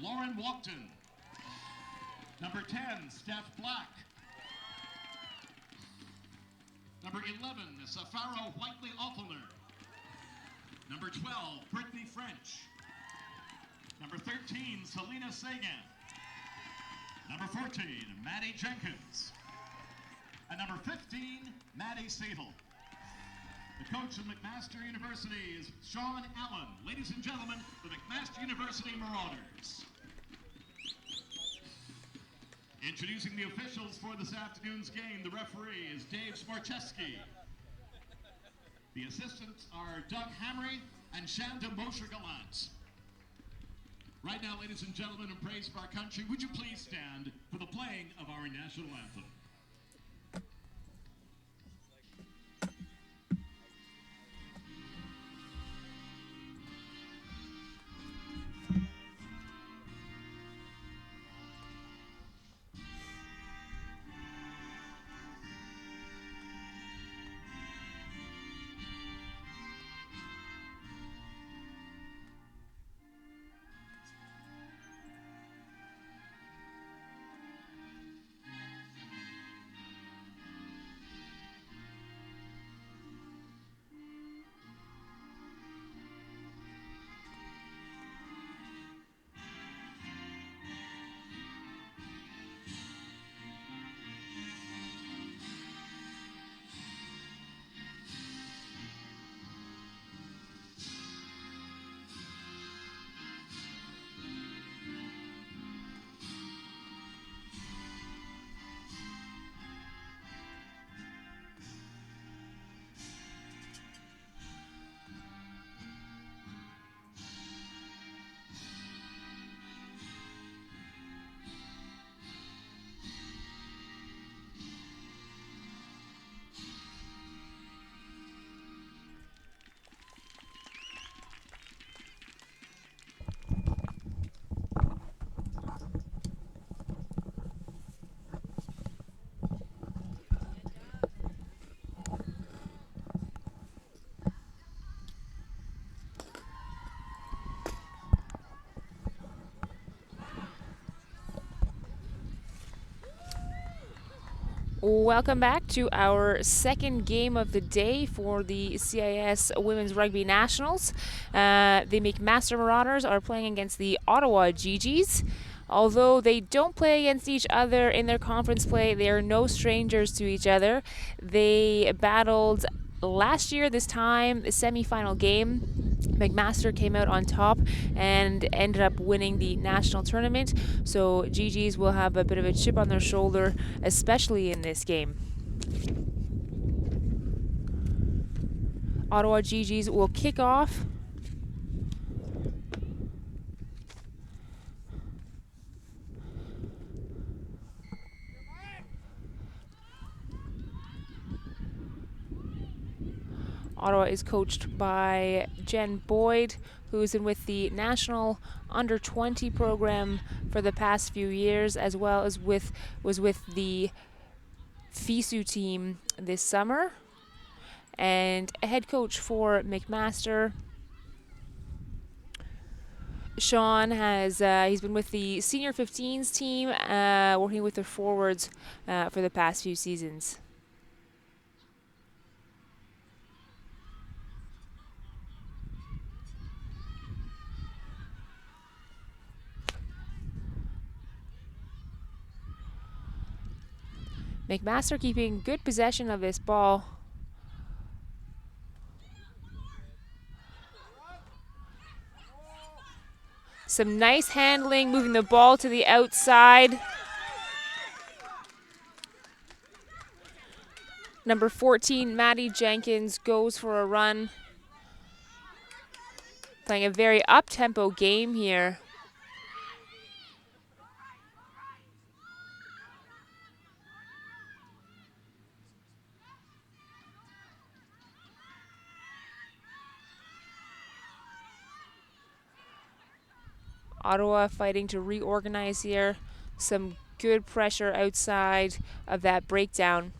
Lauren Walkton. Number 10, Steph Black. Number 11, Safaro Whiteley-Offler. Number 12, Brittany French. Number 13, Selena Sagan. Number 14, Maddie Jenkins. And number 15, Maddie Seidel. The coach of McMaster University is Sean Allen. Ladies and gentlemen, the McMaster University Marauders. Introducing the officials for this afternoon's game, the referee is Dave Smarcheski. The assistants are Doug Hamry and Shanda Mosher-Gallant. Right now, ladies and gentlemen, in praise of our country, would you please stand for the playing of our national anthem? Welcome back to our second game of the day for the CIS Women's Rugby Nationals. The McMaster Marauders are playing against the Ottawa GGs. Although they don't play against each other in their conference play, they are no strangers to each other. They battled last year, this time, the semi-final game. McMaster came out on top and ended up winning the national tournament. So GGs will have a bit of a chip on their shoulder, especially in this game. Ottawa GGs will kick off. Ottawa is coached by Jen Boyd, who's been with the National Under-20 program for the past few years, as well as was with the FISU team this summer. And a head coach for McMaster, Sean, he's been with the senior 15s team, working with their forwards for the past few seasons. McMaster keeping good possession of this ball. Some nice handling, moving the ball to the outside. Number 14, Maddie Jenkins, goes for a run. Playing a very up-tempo game here. Ottawa fighting to reorganize here. Some good pressure outside of that breakdown.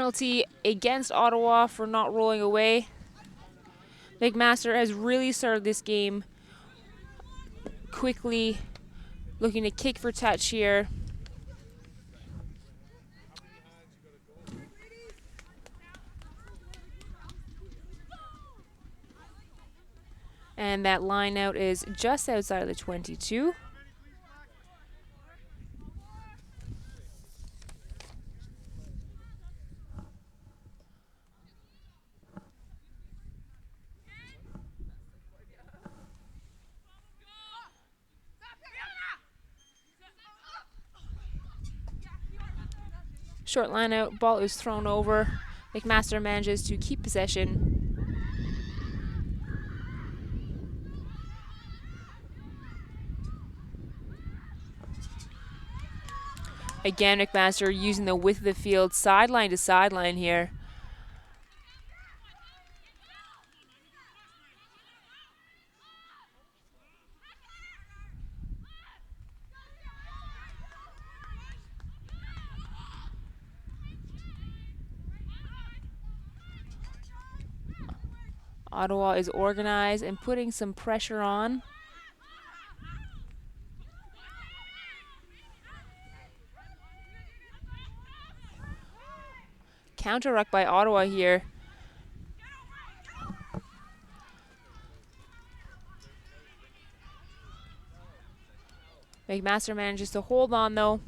penalty against Ottawa for not rolling away. McMaster has really started this game quickly, looking to kick for touch here. And that line out is just outside of the 22. Short line out, ball is thrown over. McMaster manages to keep possession. Again, McMaster using the width of the field, sideline to sideline here. Ottawa is organized and putting some pressure on. Counter ruck by Ottawa here. McMaster manages to hold on though.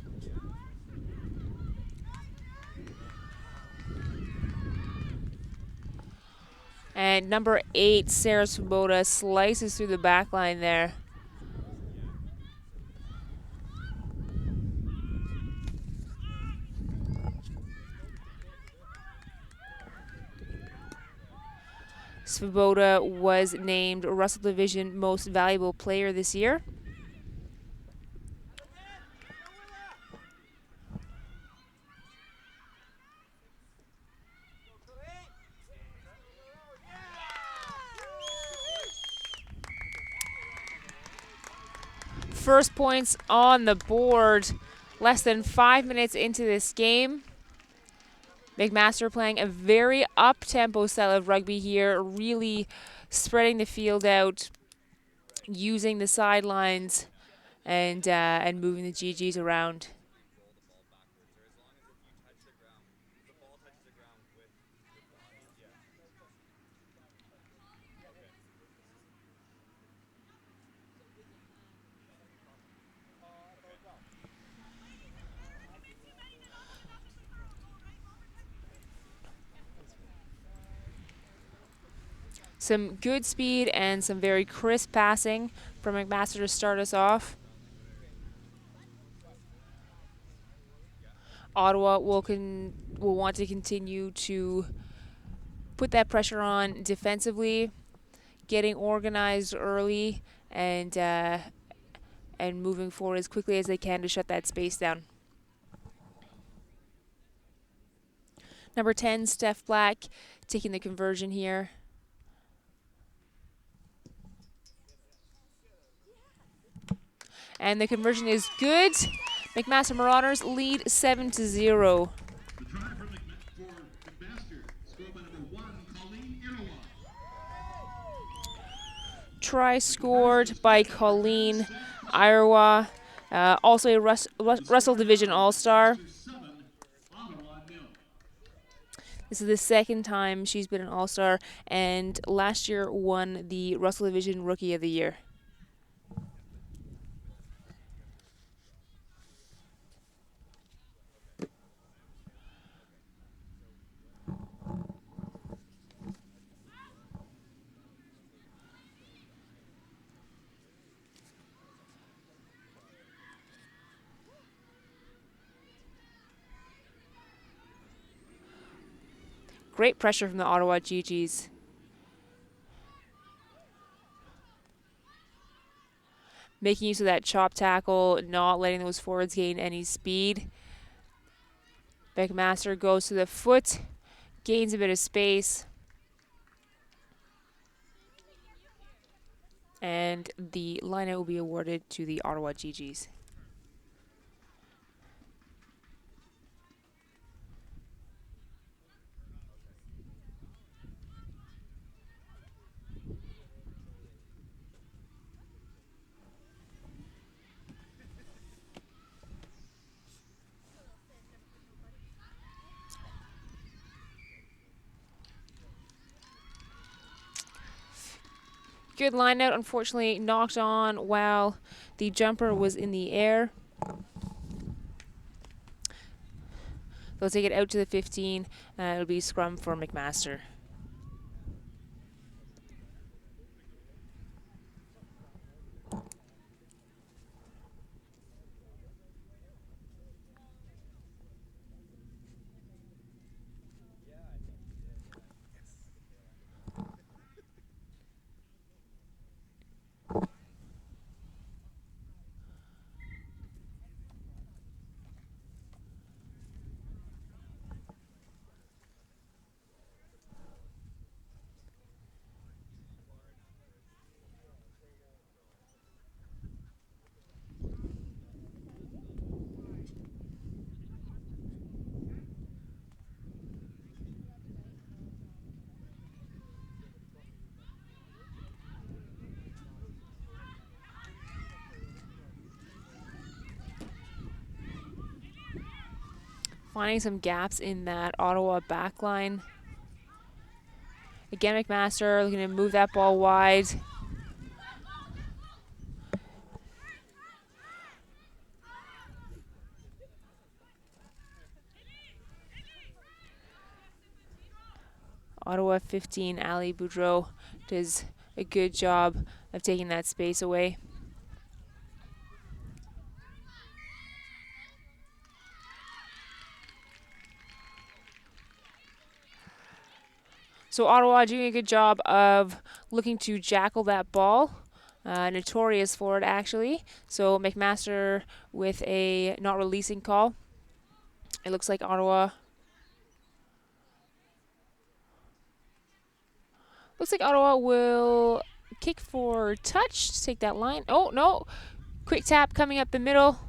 And number 8, Sarah Swoboda, slices through the back line there. Swoboda was named Russell Division Most Valuable Player this year. First points on the board, less than 5 minutes into this game. McMaster playing a very up-tempo style of rugby here, really spreading the field out, using the sidelines, and moving the GGs around. Some good speed and some very crisp passing from McMaster to start us off. Ottawa will want to continue to put that pressure on defensively, getting organized early and moving forward as quickly as they can to shut that space down. Number 10, Steph Black, taking the conversion here. And the conversion is good. McMaster Marauders lead 7-0. The try for McMaster, scored by number 1, Colleen Irawa. Try scored by Colleen Irawa, also a Russell Division All-Star. This is the second time she's been an All-Star, and last year won the Russell Division Rookie of the Year. Great pressure from the Ottawa GGs. Making use of that chop tackle, not letting those forwards gain any speed. McMaster goes to the foot, gains a bit of space. And the lineout will be awarded to the Ottawa GGs. Good line out, unfortunately knocked on while the jumper was in the air. They'll take it out to the 15. It'll be scrum for McMaster. Finding some gaps in that Ottawa backline. Again, McMaster looking to move that ball wide. Ottawa 15, Ali Boudreau does a good job of taking that space away. So Ottawa doing a good job of looking to jackal that ball. Notorious for it, actually. So McMaster with a not releasing call. It looks like Ottawa... Looks like Ottawa will kick for touch to take that line. Oh, no. Quick tap coming up the middle.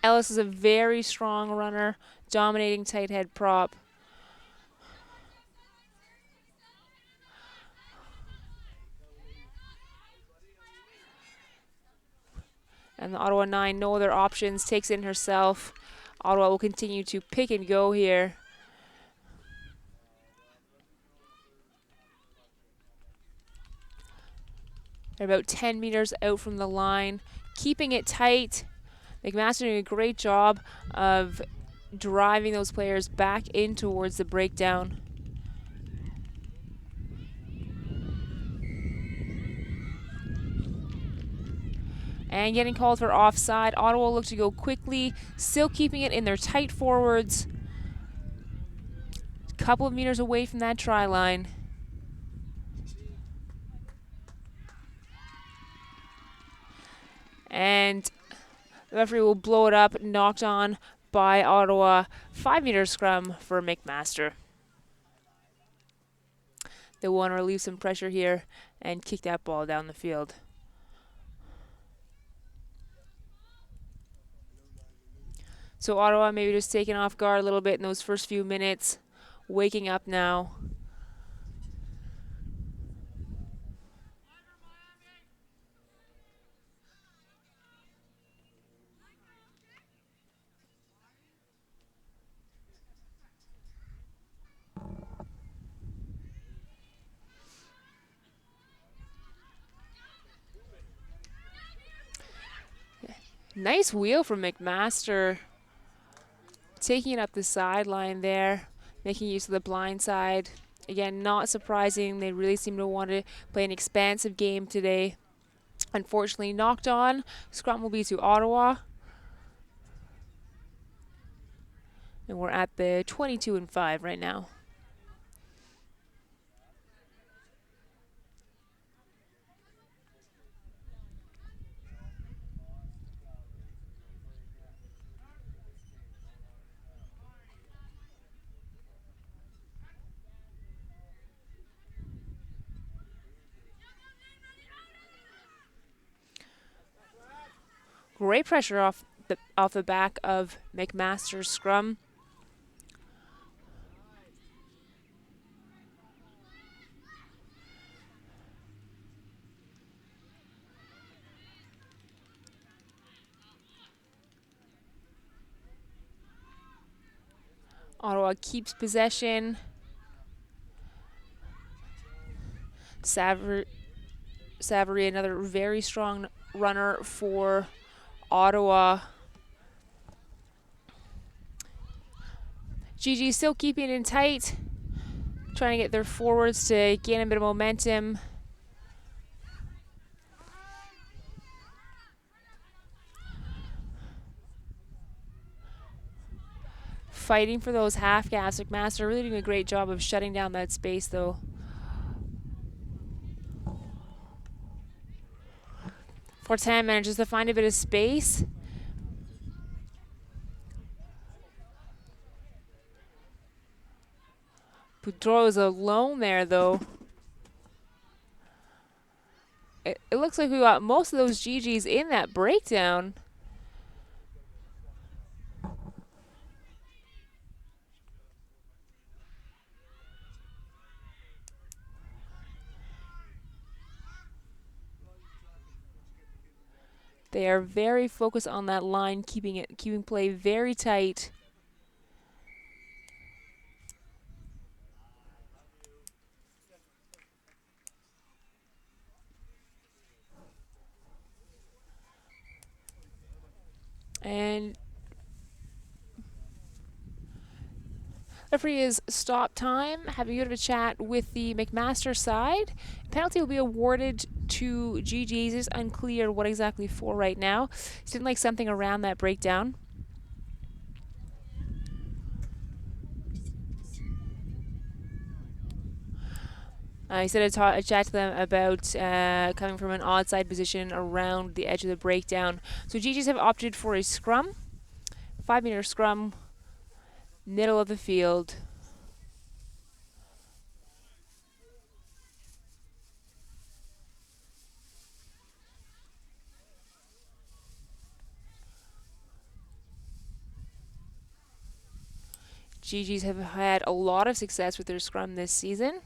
Ellis is a very strong runner, dominating tight head prop. And the Ottawa 9, no other options, takes in herself. Ottawa will continue to pick and go here. They're about 10 meters out from the line, keeping it tight. McMaster doing a great job of driving those players back in towards the breakdown. And getting called for offside. Ottawa look to go quickly, still keeping it in their tight forwards. A couple of meters away from that try line. And the referee will blow it up, knocked on by Ottawa. 5-meter scrum for McMaster. They want to relieve some pressure here and kick that ball down the field. So Ottawa maybe just taken off guard a little bit in those first few minutes. Waking up now. Nice wheel from McMaster. Taking it up the sideline there, making use of the blind side. Again, not surprising. They really seem to want to play an expansive game today. Unfortunately, knocked on. Scrum will be to Ottawa. And we're at the 22-5 right now. Great pressure off the back of McMaster's scrum. Ottawa keeps possession. Savary, another very strong runner for Ottawa. GG still keeping it in tight, trying to get their forwards to gain a bit of momentum. Fighting for those half gaps. McMaster really doing a great job of shutting down that space, though. Fortin manages to find a bit of space. Boudreau is alone there, though. It looks like we got most of those GGs in that breakdown. They are very focused on that line, keeping play very tight. And referee is stop time, having a bit of a chat with the McMaster side. Penalty will be awarded to GG's. It's unclear what exactly for right now. Seemed like something around that breakdown. He said I chat to them about coming from an odd side position around the edge of the breakdown. So GG's have opted for a scrum, 5-meter scrum, middle of the field. GG's have had a lot of success with their scrum this season.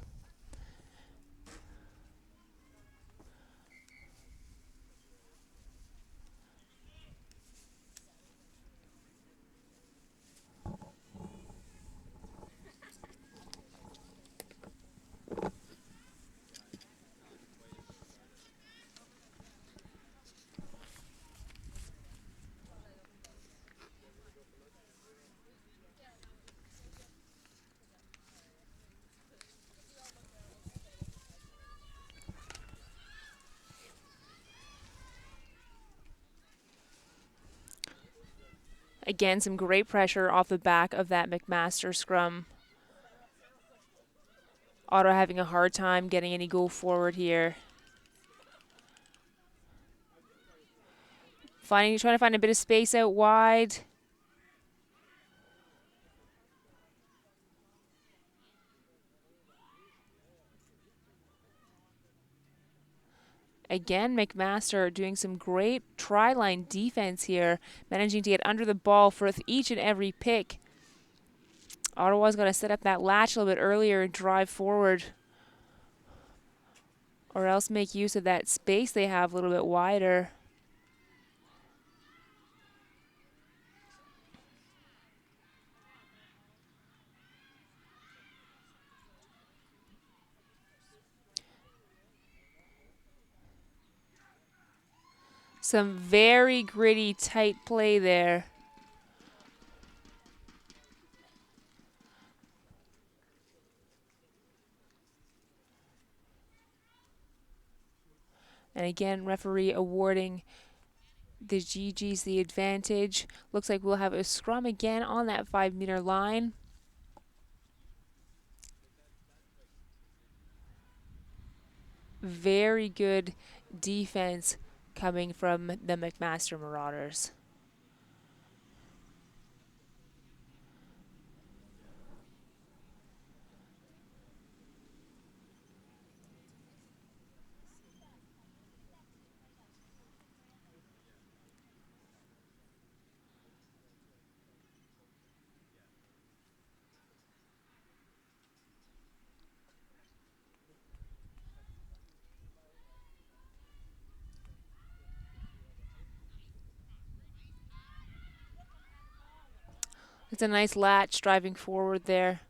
Again, some great pressure off the back of that McMaster scrum. Ottawa having a hard time getting any go forward here. Trying to find a bit of space out wide. Again, McMaster doing some great try-line defense here, managing to get under the ball for each and every pick. Ottawa's got to set up that latch a little bit earlier and drive forward, or else make use of that space they have a little bit wider. Some very gritty, tight play there. And again, referee awarding the GGs the advantage. Looks like we'll have a scrum again on that 5-meter line. Very good defense coming from the McMaster Marauders. It's a nice latch driving forward there.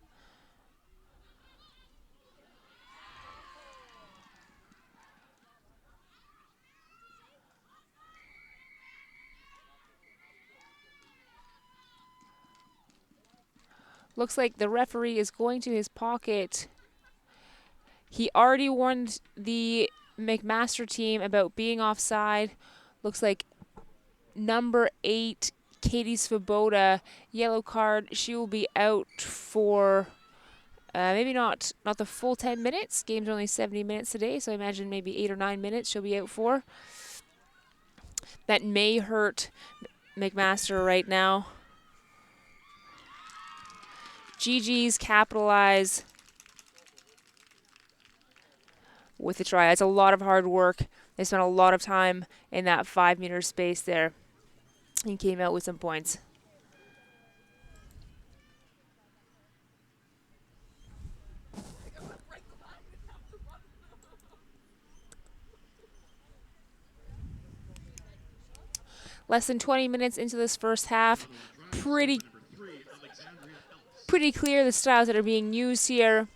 Looks like the referee is going to his pocket. He already warned the McMaster team about being offside. Looks like number 8, Katie Svoboda, yellow card. She will be out for maybe not the full 10 minutes. Game's only 70 minutes today, so I imagine maybe 8 or 9 minutes she'll be out for. That may hurt McMaster right now. GG's capitalize with the try. It's a lot of hard work. They spent a lot of time in that 5-meter space there and came out with some points. Less than 20 minutes into this first half. Pretty clear the styles that are being used here.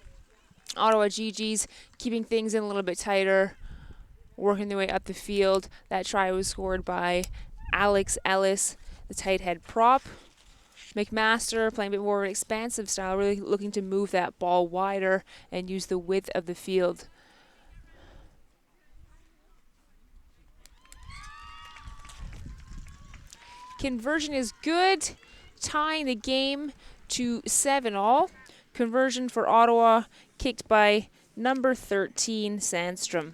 Ottawa GG's keeping things in a little bit tighter, working their way up the field. That try was scored by Alex Ellis, the tight head prop. McMaster playing a bit more of an expansive style, really looking to move that ball wider and use the width of the field. Conversion is good, tying the game to 7-all. Conversion for Ottawa, kicked by number 13, Sandstrom.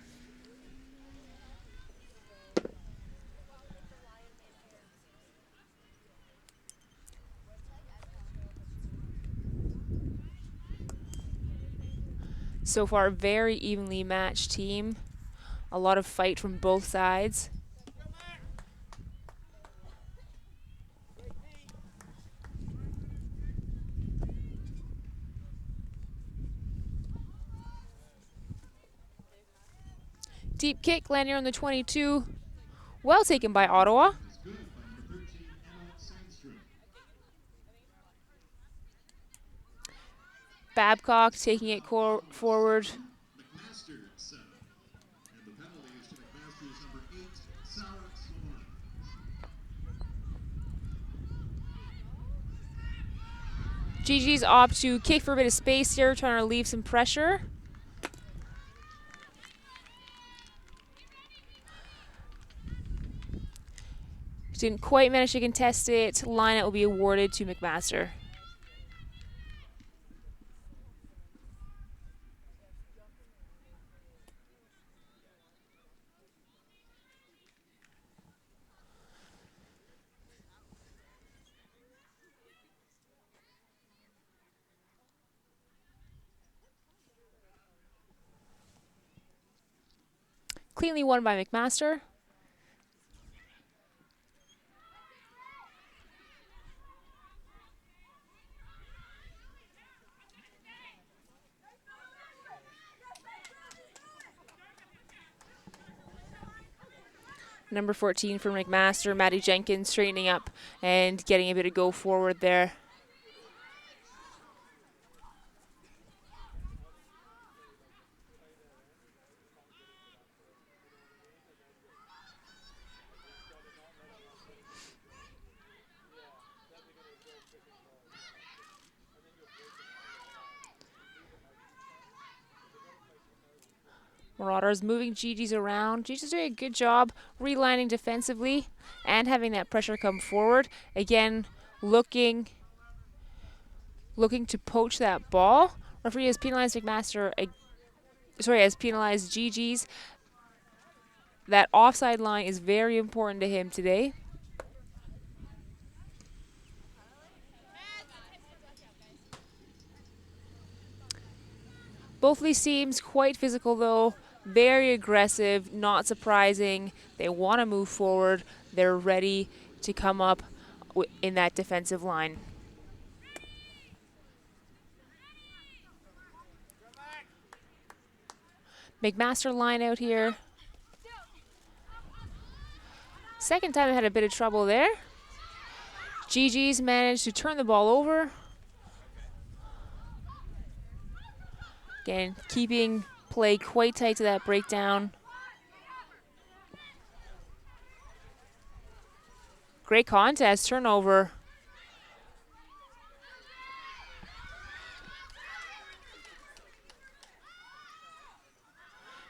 So far, very evenly matched team. A lot of fight from both sides. Deep kick landing on the 22. Well taken by Ottawa. Babcock taking it forward. GG's opt to kick for a bit of space here, trying to relieve some pressure. Didn't quite manage to contest it. Line out will be awarded to McMaster. Cleanly won by McMaster. Number 14 for McMaster, Maddie Jenkins straightening up and getting a bit of go forward there. Marauders moving GG's around. GG's doing a good job relining defensively and having that pressure come forward. Again, looking to poach that ball. Referee has penalized McMaster. Has penalized GG's. That offside line is very important to him today. Both of these teams quite physical though. Very aggressive, not surprising. They want to move forward. They're ready to come up in that defensive line. McMaster line out here. Second time I had a bit of trouble there. GG's managed to turn the ball over. Again, keeping play quite tight to that breakdown. Great contest, turnover.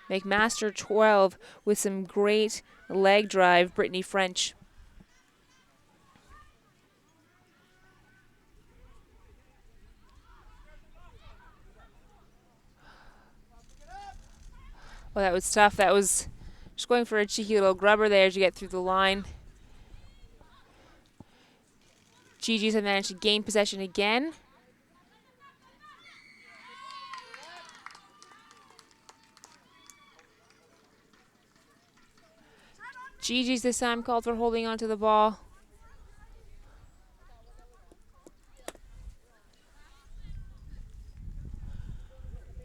McMaster 12 with some great leg drive, Brittany French. Well, that was tough. That was just going for a cheeky little grubber there to get through the line. GG's have managed to gain possession again. GG's this time called for holding onto the ball.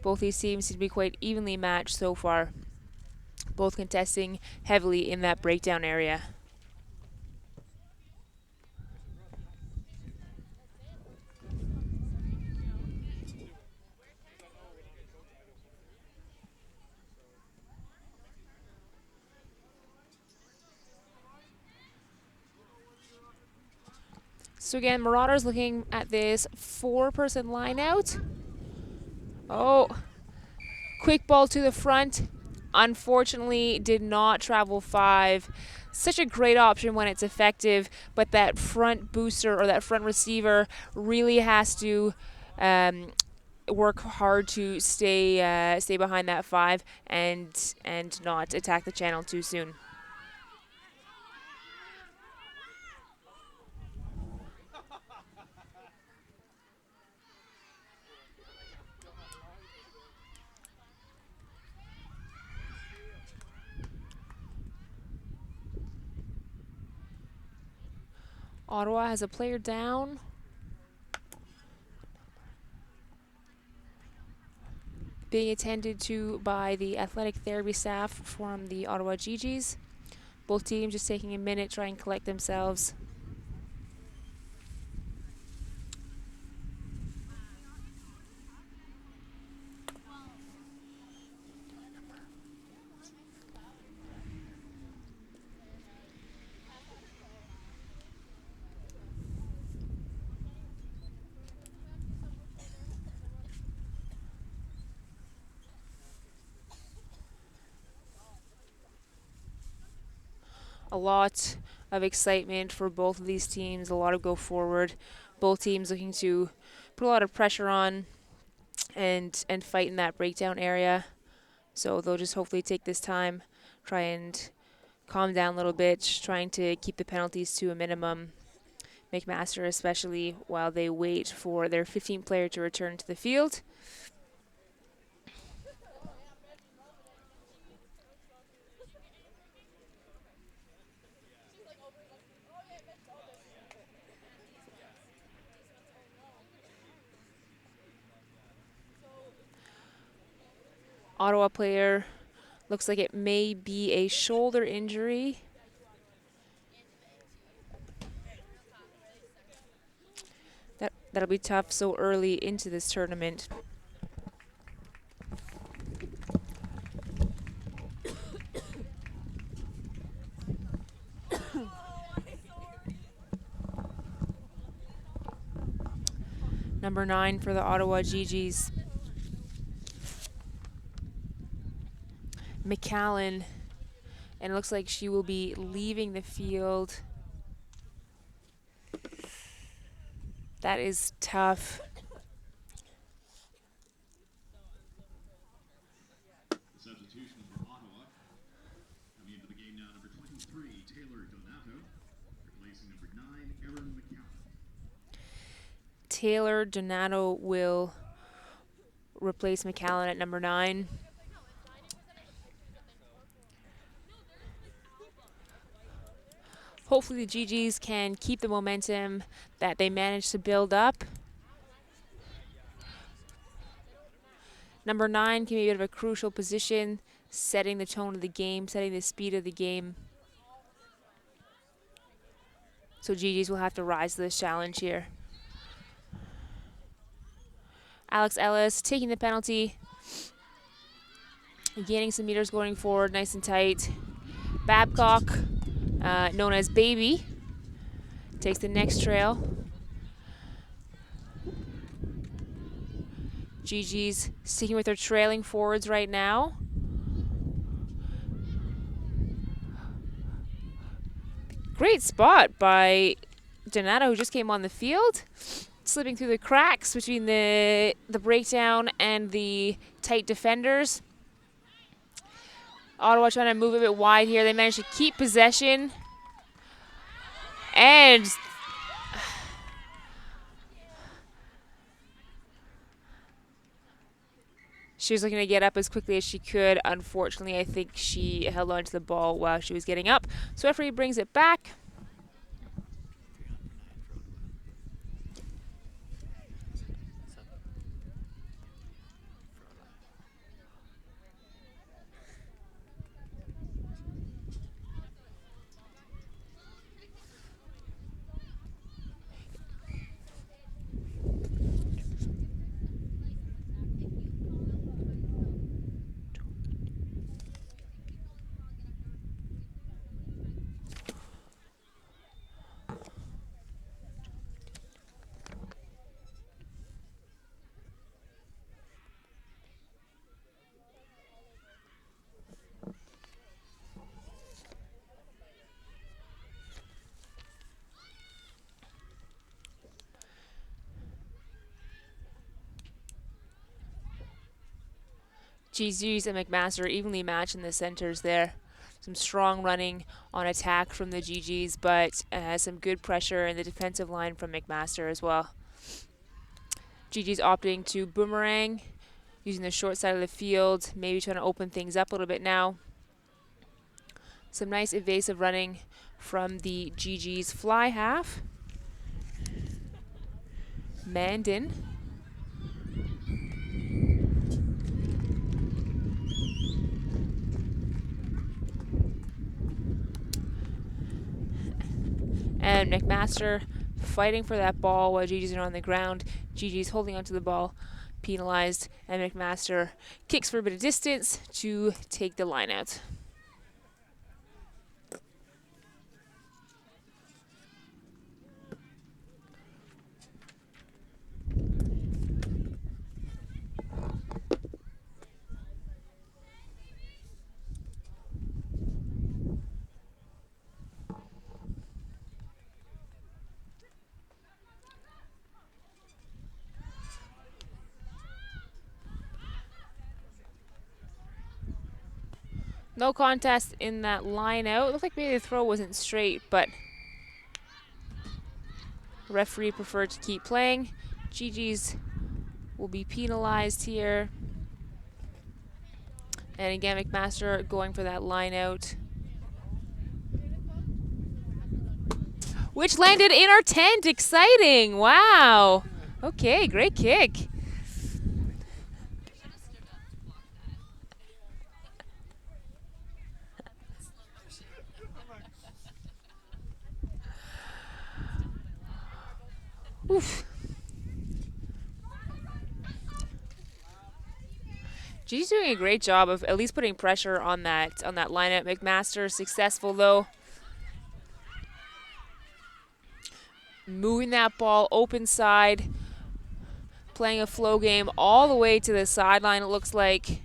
Both these teams seem to be quite evenly matched so far. Both contesting heavily in that breakdown area. So again, Marauders looking at this 4-person line out. Oh, quick ball to the front. Unfortunately, did not travel 5. Such a great option when it's effective, but that front booster or that front receiver really has to work hard to stay behind that 5 and not attack the channel too soon. Ottawa has a player down. Being attended to by the athletic therapy staff from the Ottawa GGs. Both teams just taking a minute, try and collect themselves. A lot of excitement for both of these teams, a lot of go forward. Both teams looking to put a lot of pressure on and fight in that breakdown area. So they'll just hopefully take this time, try and calm down a little bit, trying to keep the penalties to a minimum. McMaster especially while they wait for their 15th player to return to the field. Ottawa player looks like it may be a shoulder injury. That'll be tough so early into this tournament. Number 9 for the Ottawa GGs. McAllen, and it looks like she will be leaving the field. That is tough. Substitution for Ottawa. Coming into the game now, number 23, Taylor Donato, replacing number 9, Erin McAllen. Taylor Donato will replace McAllen at number 9. Hopefully the GGs can keep the momentum that they managed to build up. Number 9 can be a bit of a crucial position, setting the tone of the game, setting the speed of the game. So Gigi's will have to rise to this challenge here. Alex Ellis taking the penalty. Gaining some meters going forward, nice and tight. Babcock, known as Baby, takes the next trail. Gigi's sticking with her trailing forwards right now. Great spot by Donato, who just came on the field. Slipping through the cracks between the breakdown and the tight defenders. Ottawa trying to move a bit wide here. They managed to keep possession. And she was looking to get up as quickly as she could. Unfortunately, I think she held on to the ball while she was getting up. So referee brings it back. GG's and McMaster evenly matched in the centers there. Some strong running on attack from the GG's, but some good pressure in the defensive line from McMaster as well. GG's opting to boomerang, using the short side of the field, maybe trying to open things up a little bit now. Some nice evasive running from the GG's fly half. Mandan. And McMaster fighting for that ball while GG's are on the ground. GG's holding onto the ball, penalized, and McMaster kicks for a bit of distance to take the line out. No contest in that line out. It looked like maybe the throw wasn't straight, but referee preferred to keep playing. GG's will be penalized here. And again, McMaster going for that line out, which landed in our tent. Exciting. Wow. Okay, great kick. Oof. G's doing a great job of at least putting pressure on that lineup. McMaster successful though. Moving that ball open side, playing a flow game all the way to the sideline, it looks like.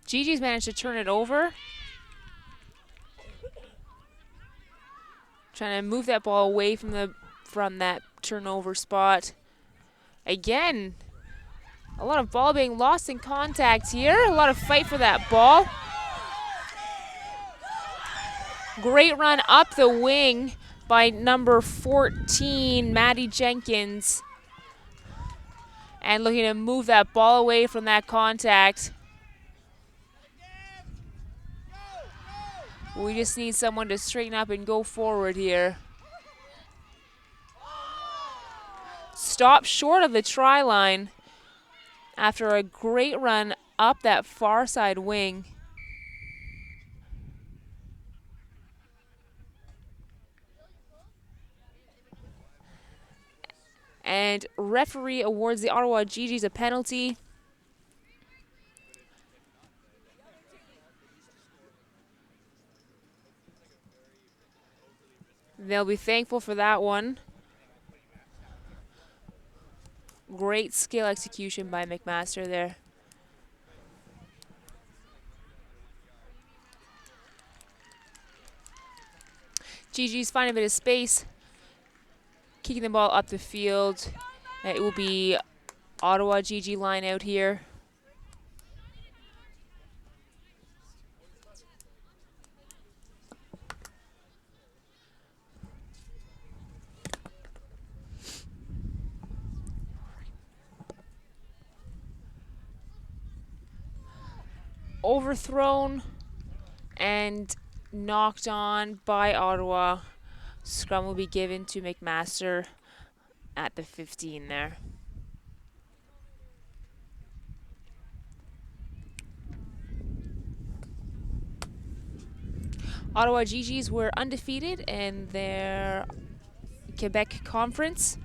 GG's managed to turn it over. Trying to move that ball away from that turnover spot. Again, a lot of ball being lost in contact here. A lot of fight for that ball. Great run up the wing by number 14, Maddie Jenkins. And looking to move that ball away from that contact. We just need someone to straighten up and go forward here. Stop short of the try line after a great run up that far side wing. And referee awards the Ottawa GGs a penalty. They'll be thankful for that one. Great skill execution by McMaster there. GG's finding a bit of space, kicking the ball up the field. It will be Ottawa GG line out here. Overthrown and knocked on by Ottawa. Scrum will be given to McMaster at the 15 there. Ottawa GGs were undefeated in their Quebec conference.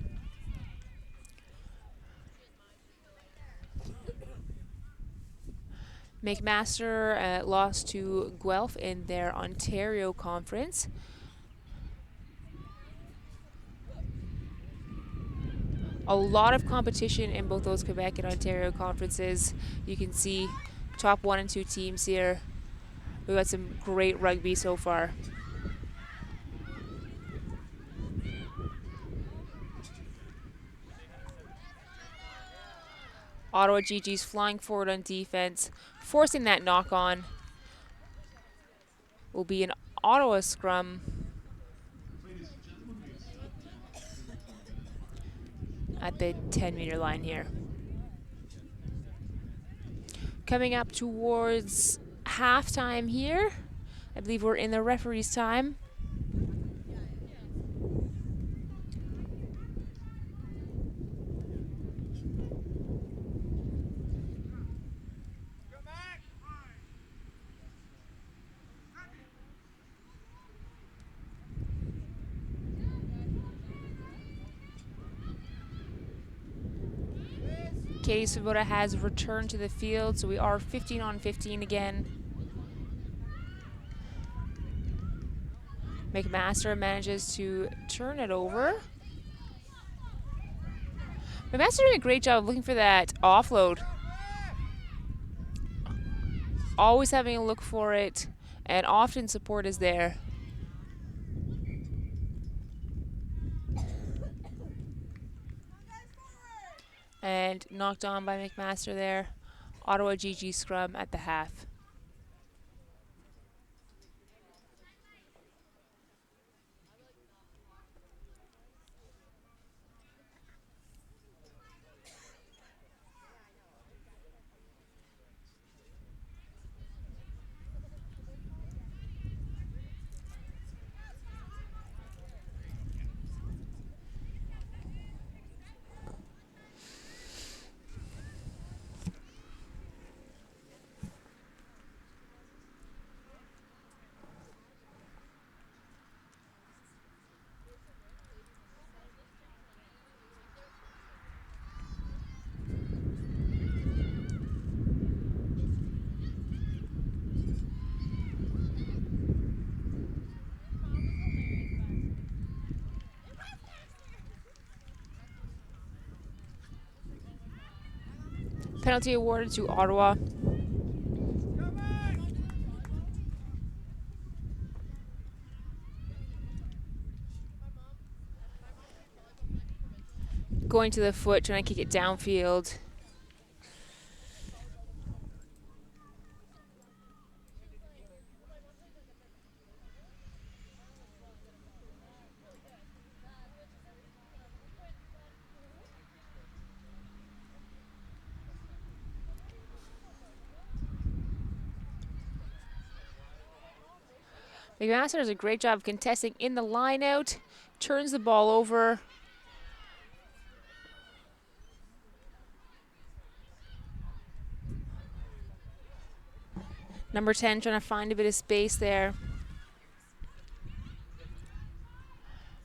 McMaster lost to Guelph in their Ontario conference. A lot of competition in both those Quebec and Ontario conferences. You can see top 1 and 2 teams here. We've got some great rugby so far. Ottawa GG's flying forward on defense, forcing that knock on. Will be an Ottawa scrum. At the 10-meter line here. Coming up towards halftime here. I believe we're in the referee's time. Katie Svoboda has returned to the field, so we are 15 on 15 again. McMaster manages to turn it over. McMaster doing a great job of looking for that offload. Always having a look for it, and often support is there. And knocked on by McMaster there. Ottawa GG scrum at the half. Penalty awarded to Ottawa. Going to the foot, trying to kick it downfield. McMaster does a great job of contesting in the line out, turns the ball over. Number 10 trying to find a bit of space there.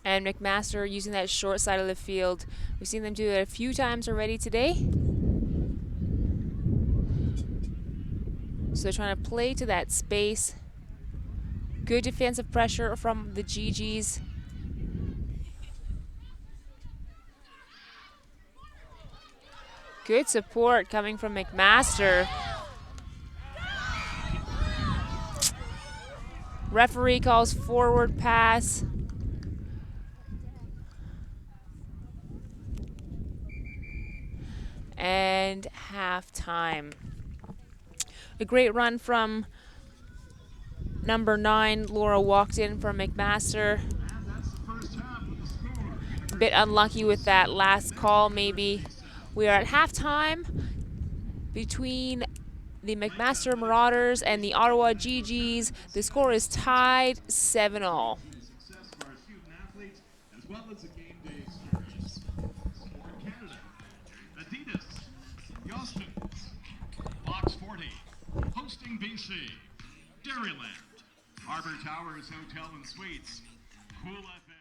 And McMaster using that short side of the field. We've seen them do it a few times already today. So they're trying to play to that space. Good defensive pressure from the GGs. Good support coming from McMaster. Referee calls forward pass. And halftime. A great run from number 9, Laura walked in from McMaster. A bit unlucky with that last call, maybe. We are at halftime between the McMaster Marauders and the Ottawa GGs. The score is tied 7-all. As well as a game day experience. Sport Canada, Adidas, Yostin, Box 40, hosting BC, Dairyland, Harbor Towers Hotel and Suites, Cool FM.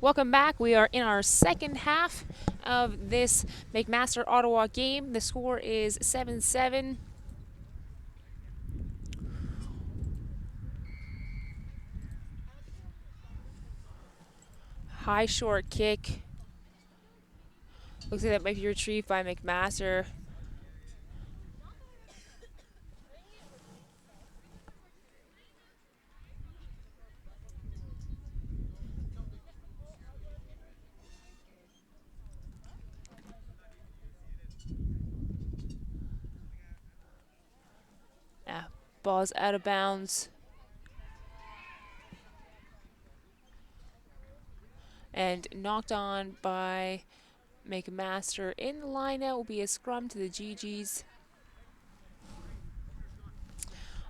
Welcome back. We are in our second half of this McMaster Ottawa game. The score is 7-7. High short kick. Looks like that might be retrieved by McMaster. Ball's out of bounds. And knocked on by McMaster. In the line out will be a scrum to the GGs.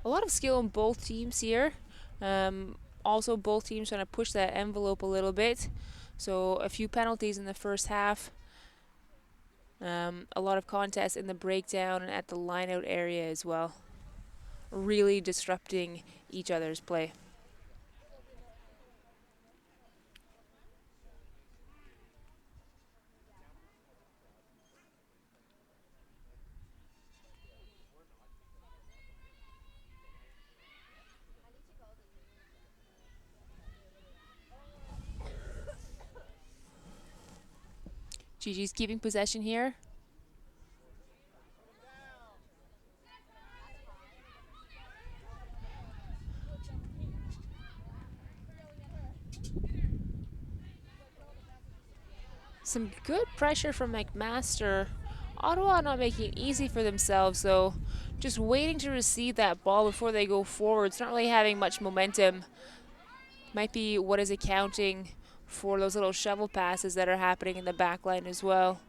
A lot of skill in both teams here. Also, both teams trying to push that envelope a little bit. So a few penalties in the first half. A lot of contests in the breakdown and at the line out area as well. Really disrupting each other's play. GG's keeping possession here. Some good pressure from McMaster. Ottawa not making it easy for themselves, though. Just waiting to receive that ball before they go forward. It's not really having much momentum. Might be what is accounting for those little shovel passes that are happening in the back line as well.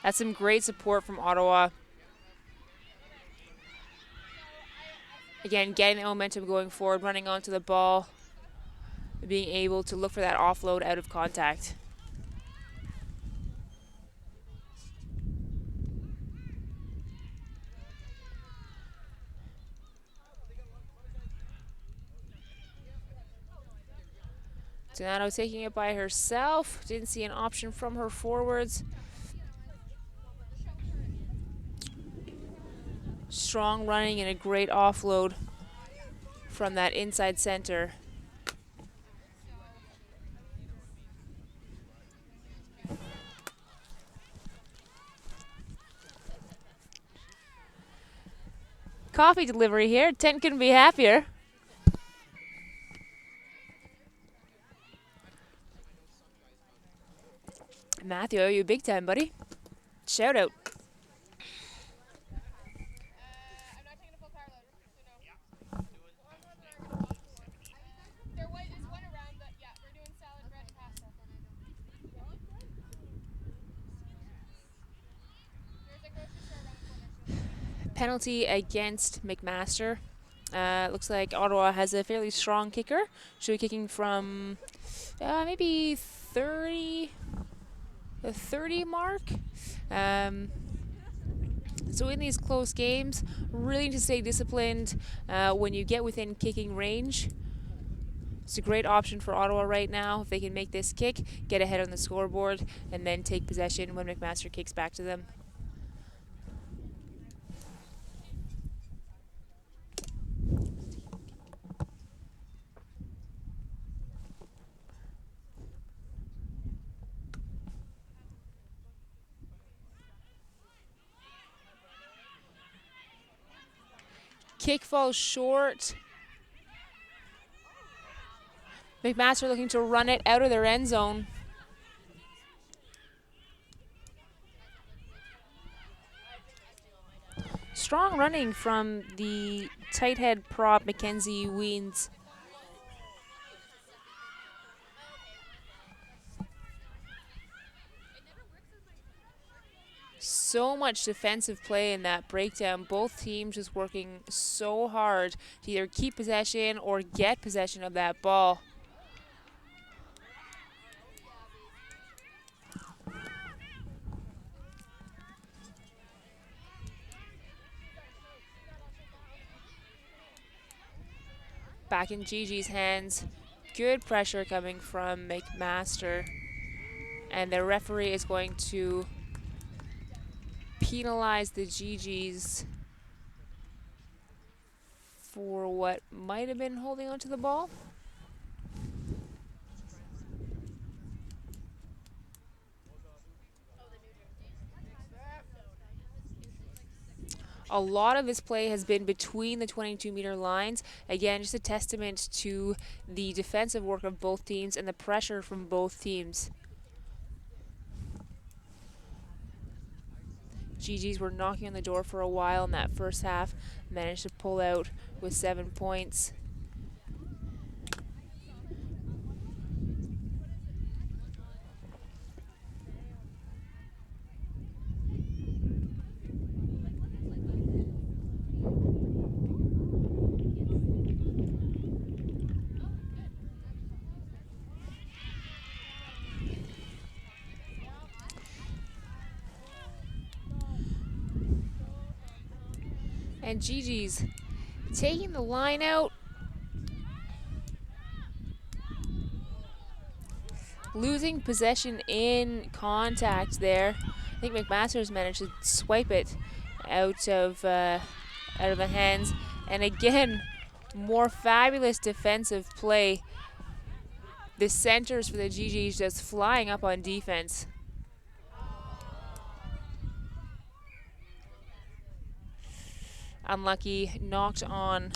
That's some great support from Ottawa. Again, getting the momentum going forward, running onto the ball, being able to look for that offload out of contact. Donato taking it by herself. Didn't see an option from her forwards. Strong running and a great offload from that inside center. Coffee delivery here. Tent couldn't be happier. Matthew, I owe you big time, buddy. Shout out. Penalty against McMaster. Looks like Ottawa has a fairly strong kicker. Should be kicking from maybe 30, the 30 mark. So in these close games, really need to stay disciplined when you get within kicking range. It's a great option for Ottawa right now. If they can make this kick, get ahead on the scoreboard, and then take possession when McMaster kicks back to them. Kick falls short. McMaster looking to run it out of their end zone. Strong running from the tight head prop, Mackenzie Weens. So much defensive play in that breakdown. Both teams just working so hard to either keep possession or get possession of that ball. back in Gigi's hands. Good pressure coming from McMaster. And the referee is going to penalize the Gigi's for what might have been holding onto the ball. A lot of this play has been between the 22-meter lines. Again, just a testament to the defensive work of both teams and the pressure from both teams. GGs were knocking on the door for a while in that first half, managed to pull out with 7 points. And GG's taking the line out. Losing possession in contact there. I think McMaster's managed to swipe it out of the hands. And again, more fabulous defensive play. The centers for the GG's just flying up on defense. Unlucky, knocked on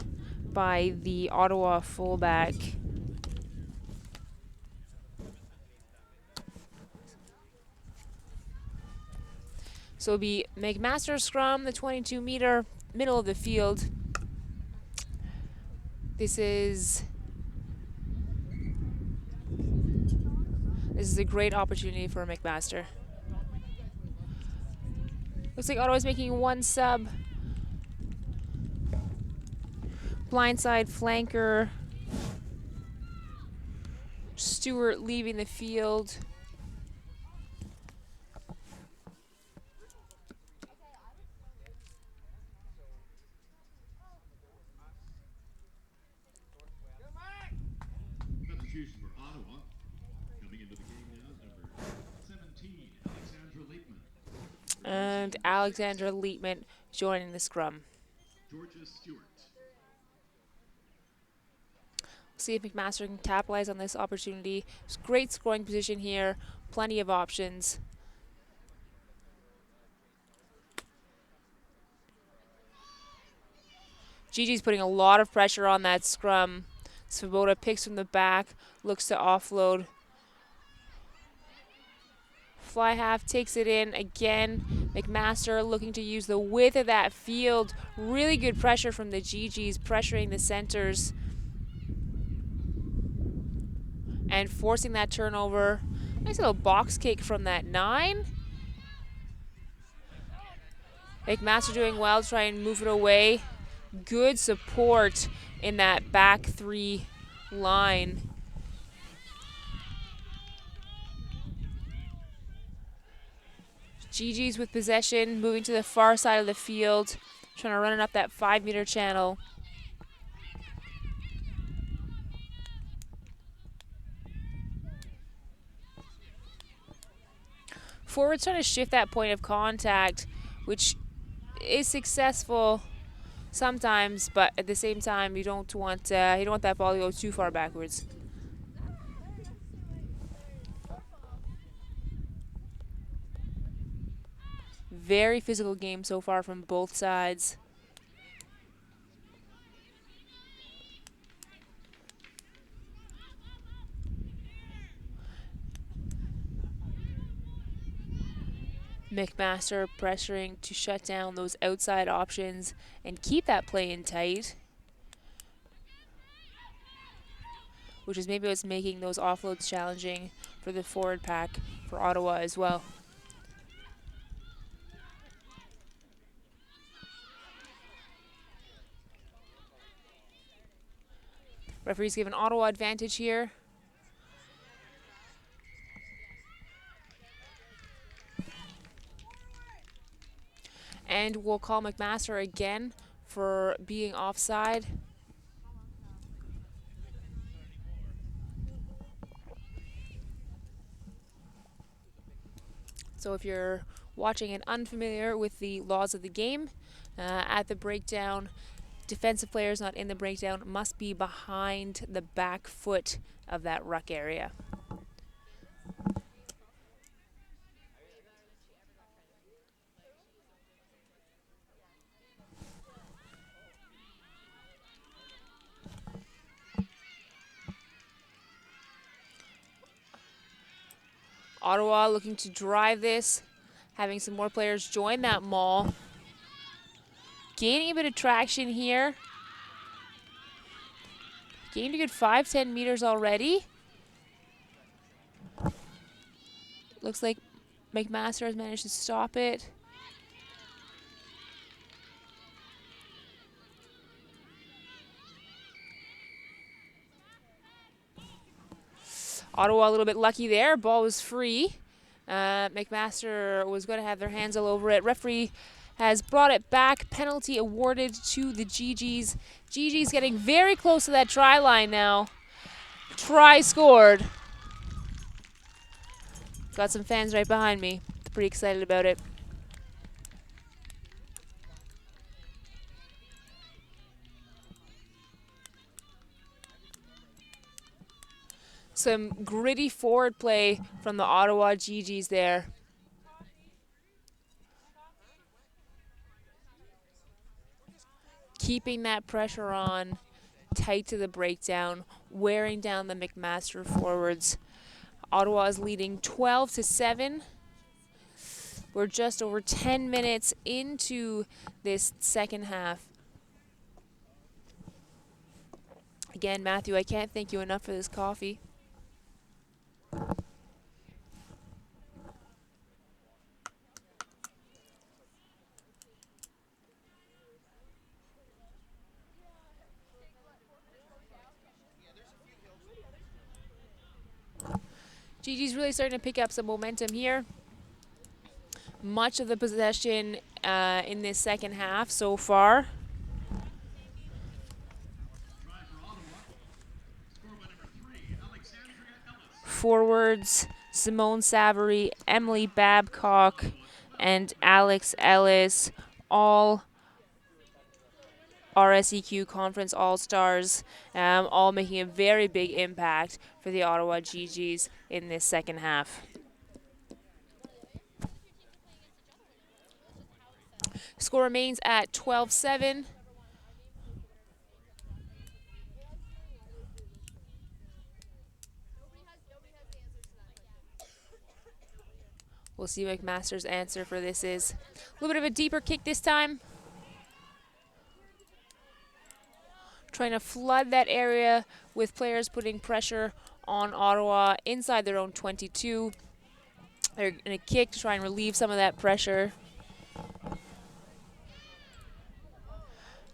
by the Ottawa fullback. So it'll be McMaster scrum, the 22-meter, middle of the field. This is a great opportunity for McMaster. Looks like Ottawa's making one sub. Blindside flanker. Stewart leaving the field. Substitution for Ottawa. Coming into the game now is number 17, Alexandra Leitman. And Alexandra Leitman joining the scrum. Georgia Stewart. See if McMaster can capitalize on this opportunity. It's great scoring position here, plenty of options. Gigi's putting a lot of pressure on that scrum. Svoboda picks from the back, looks to offload. Fly half takes it in again. McMaster looking to use the width of that field. Really good pressure from the GGs, pressuring the centers. And forcing that turnover. Nice little box kick from that 9. McMaster doing well to try and move it away. Good support in that back 3 line. GG's with possession, moving to the far side of the field, trying to run it up that 5-meter channel. Forwards trying to shift that point of contact, which is successful sometimes, but at the same time, you don't want that ball to go too far backwards. Very physical game so far from both sides. McMaster pressuring to shut down those outside options and keep that play in tight, which is maybe what's making those offloads challenging for the forward pack for Ottawa as well. Referees give an Ottawa advantage here. And we'll call McMaster again for being offside. So if you're watching and unfamiliar with the laws of the game, at the breakdown, defensive players not in the breakdown must be behind the back foot of that ruck area. Ottawa looking to drive this, having some more players join that maul. Gaining a bit of traction here. Gained a good 5-10 meters already. Looks like McMaster has managed to stop it. Ottawa a little bit lucky there. Ball was free. McMaster was going to have their hands all over it. Referee has brought it back. Penalty awarded to the GGs. GGs getting very close to that try line now. Try scored. Got some fans right behind me. Pretty excited about it. Some gritty forward play from the Ottawa GGs there. Keeping that pressure on, tight to the breakdown, wearing down the McMaster forwards. Ottawa is leading 12-7. We're just over 10 minutes into this second half. Again, Matthew, I can't thank you enough for this coffee. GG's really starting to pick up some momentum here. Much of the possession in this second half so far. Forwards, Simone Savary, Emily Babcock, and Alex Ellis, all RSEQ Conference All-Stars, all making a very big impact for the Ottawa GGs in this second half. Score remains at 12-7. We'll see what McMaster's answer for this is. A little bit of a deeper kick this time. Trying to flood that area with players putting pressure on Ottawa inside their own 22. They're going to kick to try and relieve some of that pressure. A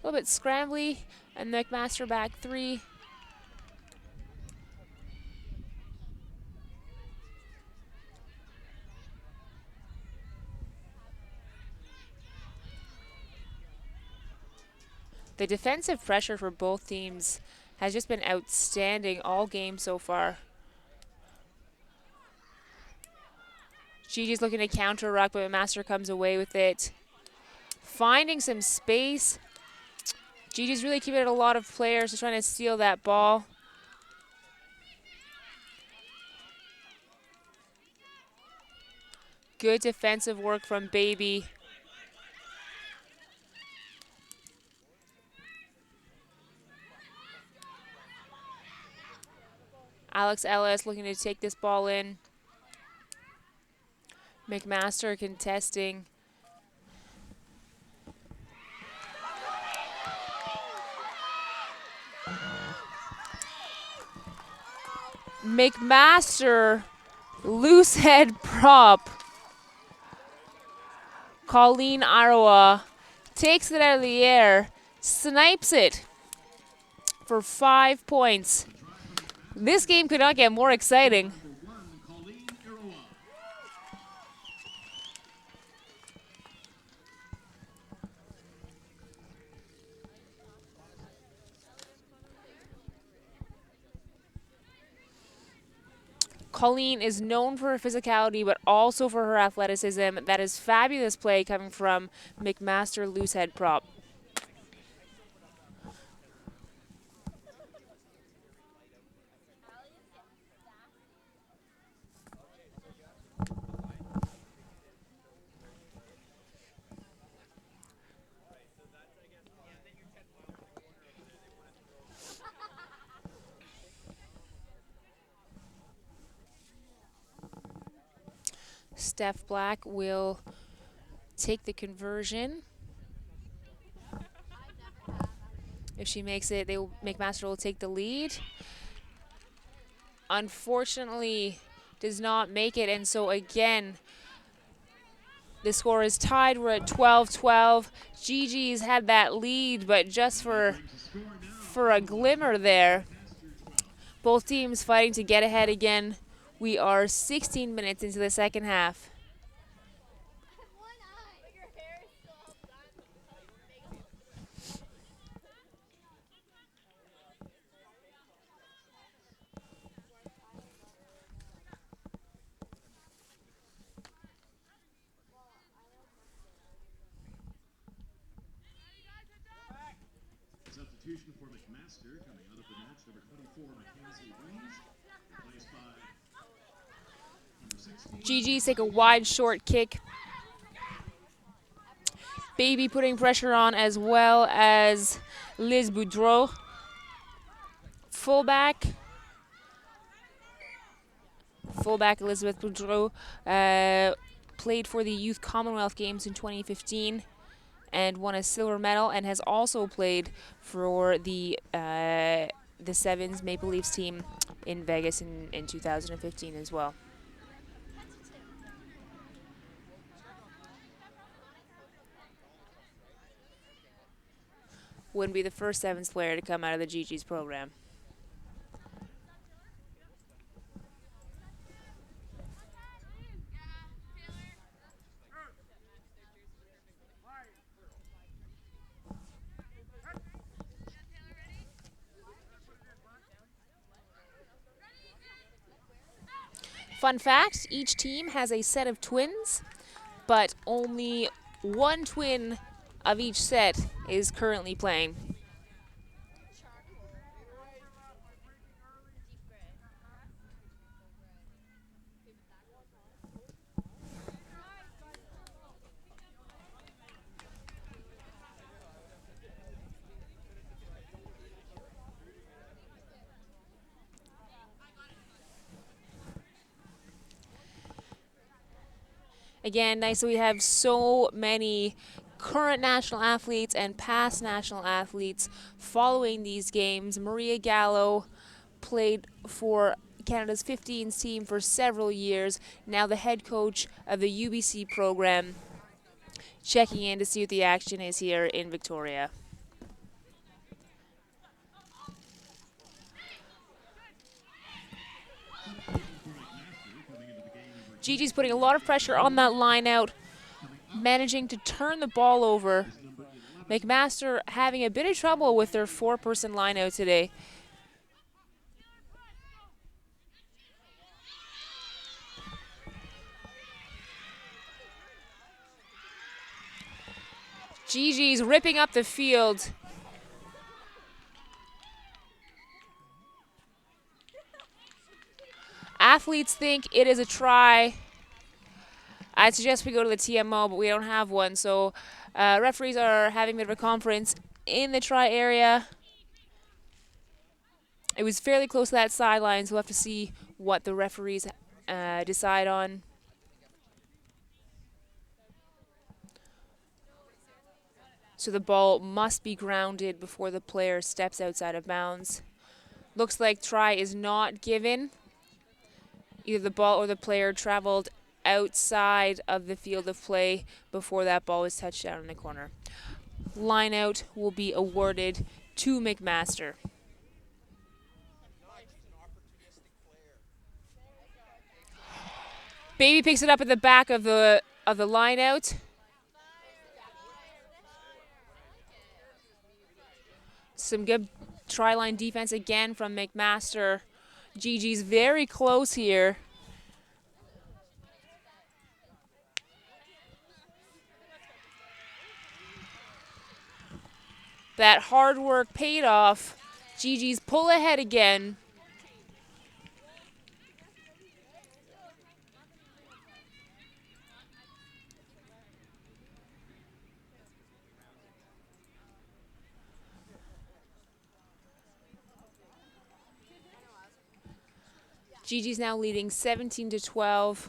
little bit scrambly, and McMaster back 3. The defensive pressure for both teams has just been outstanding all game so far. Gigi's looking to counter ruck, but McMaster comes away with it. Finding some space. Gigi's really keeping it a lot of players trying to steal that ball. Good defensive work from Baby. Alex Ellis looking to take this ball in. McMaster contesting. McMaster, loose head prop. Colleen Arawa takes it out of the air, snipes it for 5 points. This game could not get more exciting. Colleen is known for her physicality, but also for her athleticism. That is fabulous play coming from McMaster loose head prop. Steph Black will take the conversion. If she makes it, McMaster will take the lead. Unfortunately, does not make it, and so again, the score is tied. We're at 12-12. Gigi's had that lead, but just for a glimmer there. Both teams fighting to get ahead again. We are 16 minutes into the second half. Substitution for McMaster coming out of the match, number 24, Mackenzie Weems, replaced by number 16. Gigi's take a wide short kick. Baby putting pressure on, as well as Liz Boudreau. Fullback Elizabeth Boudreau played for the Youth Commonwealth Games in 2015 and won a silver medal, and has also played for the Sevens Maple Leafs team in Vegas in 2015 as well. Wouldn't be the first Sevens player to come out of the Gigi's program. Fun fact, each team has a set of twins, but only one twin of each set is currently playing. Again, nice that we have so many current national athletes and past national athletes following these games. Maria Gallo played for Canada's 15s team for several years, now the head coach of the UBC program, checking in to see what the action is here in Victoria. Gigi's putting a lot of pressure on that line out, managing to turn the ball over. McMaster having a bit of trouble with their four-person line out today. Gigi's ripping up the field. Athletes think it is a try. I'd suggest we go to the TMO, but we don't have one. So referees are having a bit of a conference in the try area. It was fairly close to that sideline, so we'll have to see what the referees decide on. So the ball must be grounded before the player steps outside of bounds. Looks like try is not given. Either the ball or the player traveled outside of the field of play before that ball was touched down in the corner. Line out will be awarded to McMaster. Baby picks it up at the back of the line out. Some good try line defense again from McMaster. Gigi's very close here. That hard work paid off. GG's pull ahead again. GG's now leading 17-12.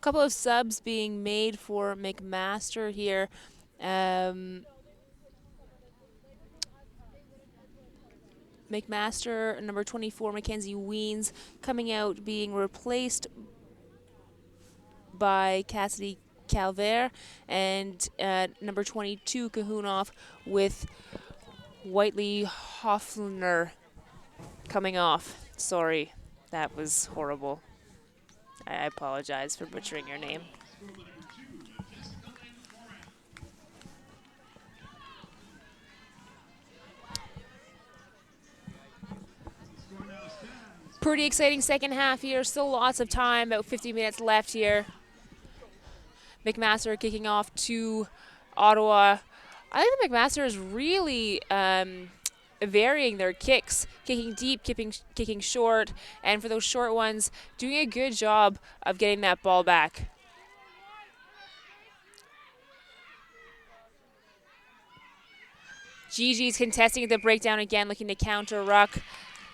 Couple of subs being made for McMaster here. McMaster, number 24, Mackenzie Weens, coming out being replaced by Cassidy Calvert, and number 22, Kahunov, with Whiteley Hoffner coming off. Sorry, that was horrible. I apologize for butchering your name. Pretty exciting second half here. Still lots of time, about 50 minutes left here. McMaster kicking off to Ottawa. I think the McMaster is really varying their kicks, kicking deep, kicking short, and for those short ones, doing a good job of getting that ball back. GG's contesting at the breakdown again, looking to counter ruck.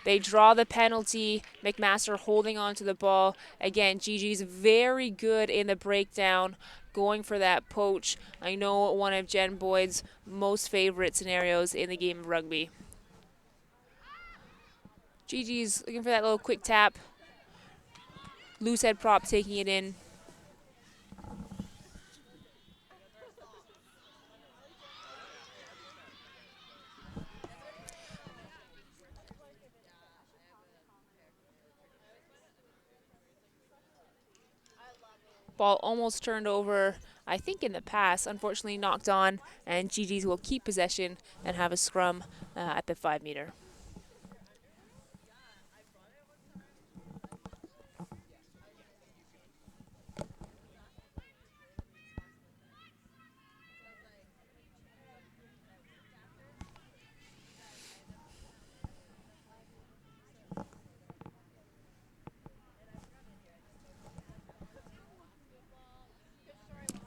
They draw the penalty. McMaster holding on to the ball. Again, GG's very good in the breakdown, going for that poach. I know one of Jen Boyd's most favorite scenarios in the game of rugby. GG's looking for that little quick tap. Loose head prop taking it in. Ball almost turned over, I think, in the pass. Unfortunately knocked on, and GG's will keep possession and have a scrum at the 5 meter.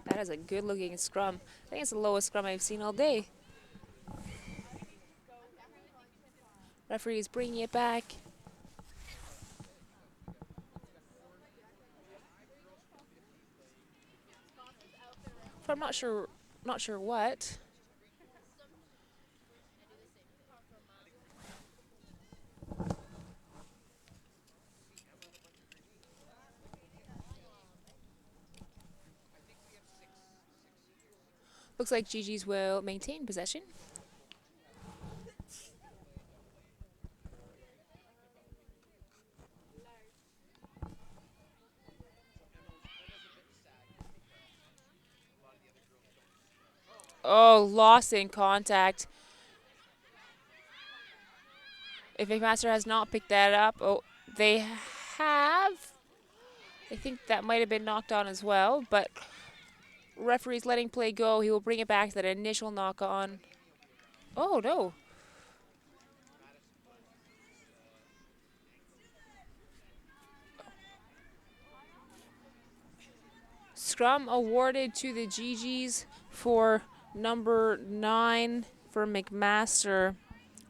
That is a good-looking scrum. I think it's the lowest scrum I've seen all day. Referee is bringing it back. I'm not sure what. Looks like GG's will maintain possession. Oh, lost in contact. If McMaster has not picked that up, oh, they have. I think that might have been knocked on as well, but referee's letting play go. He will bring it back to that initial knock on. Oh, no. Scrum awarded to the GGs for number 9 for McMaster.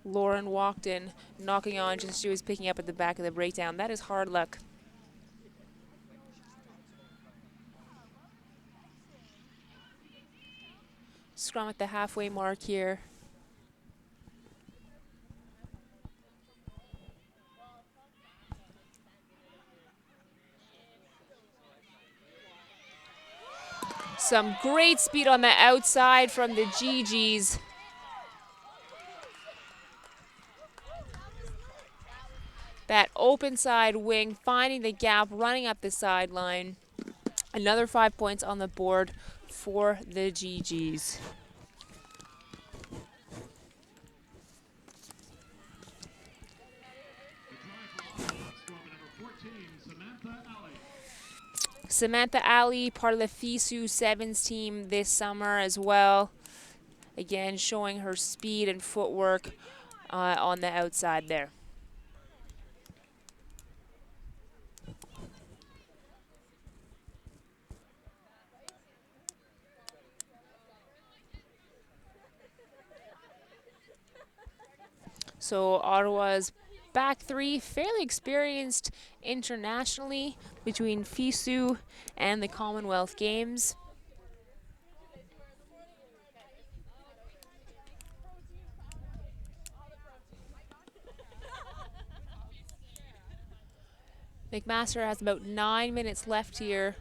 Lauren walked in, knocking on just as she was picking up at the back of the breakdown. That is hard luck. Scrum at the halfway mark here. Some great speed on the outside from the GGs. That open side wing, finding the gap, running up the sideline. Another 5 points on the board for the GGs. Samantha Ali, part of the FISU Sevens team this summer as well. Again, showing her speed and footwork on the outside there. So Ottawa's back three, fairly experienced internationally between FISU and the Commonwealth Games. McMaster has about 9 minutes left here.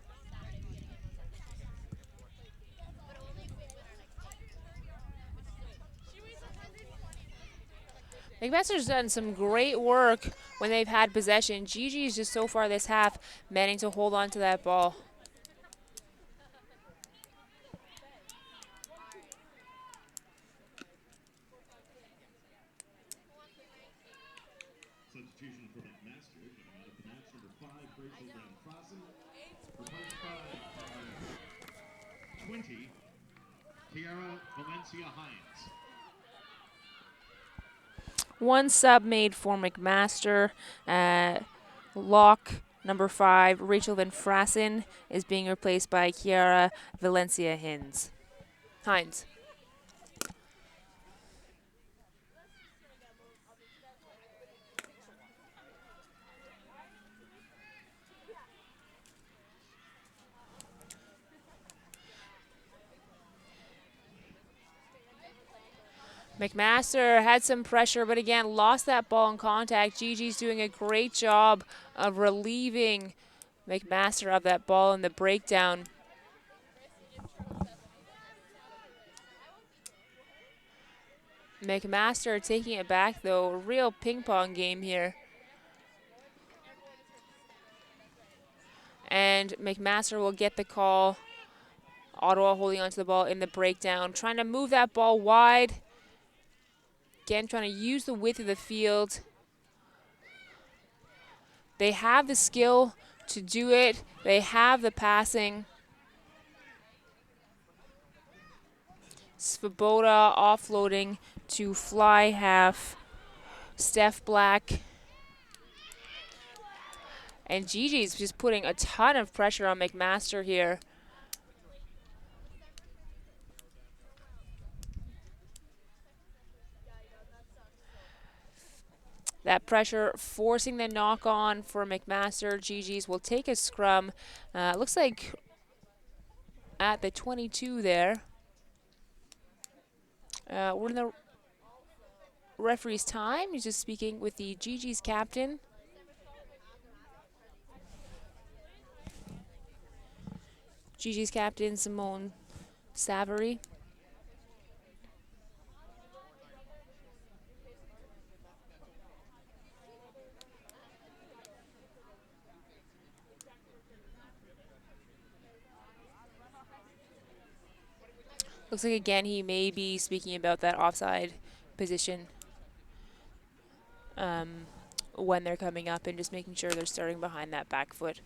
McMaster's done some great work when they've had possession. Gigi's just so far this half managing to hold on to that ball. Substitution for McMaster, coming out of the match, number 5, Rachel Van Fossen, replaced by 20, Kiara Valencia Hines. One sub made for McMaster. Lock number 5, Rachel Van Frassen, is being replaced by Kiara Valencia Hines. McMaster had some pressure, but again, lost that ball in contact. Gigi's doing a great job of relieving McMaster of that ball in the breakdown. McMaster taking it back, though. A real ping-pong game here. And McMaster will get the call. Ottawa holding onto the ball in the breakdown. Trying to move that ball wide. Again, trying to use the width of the field. They have the skill to do it. They have the passing. Svoboda offloading to fly half. Steph Black. And Gigi's just putting a ton of pressure on McMaster here. That pressure forcing the knock on for McMaster. Gigi's will take a scrum. Looks like at the 22 there. We're in the referee's time. He's just speaking with the Gigi's captain. Gigi's captain, Simone Savary. Looks like, again, he may be speaking about that offside position when they're coming up and just making sure they're starting behind that back foot.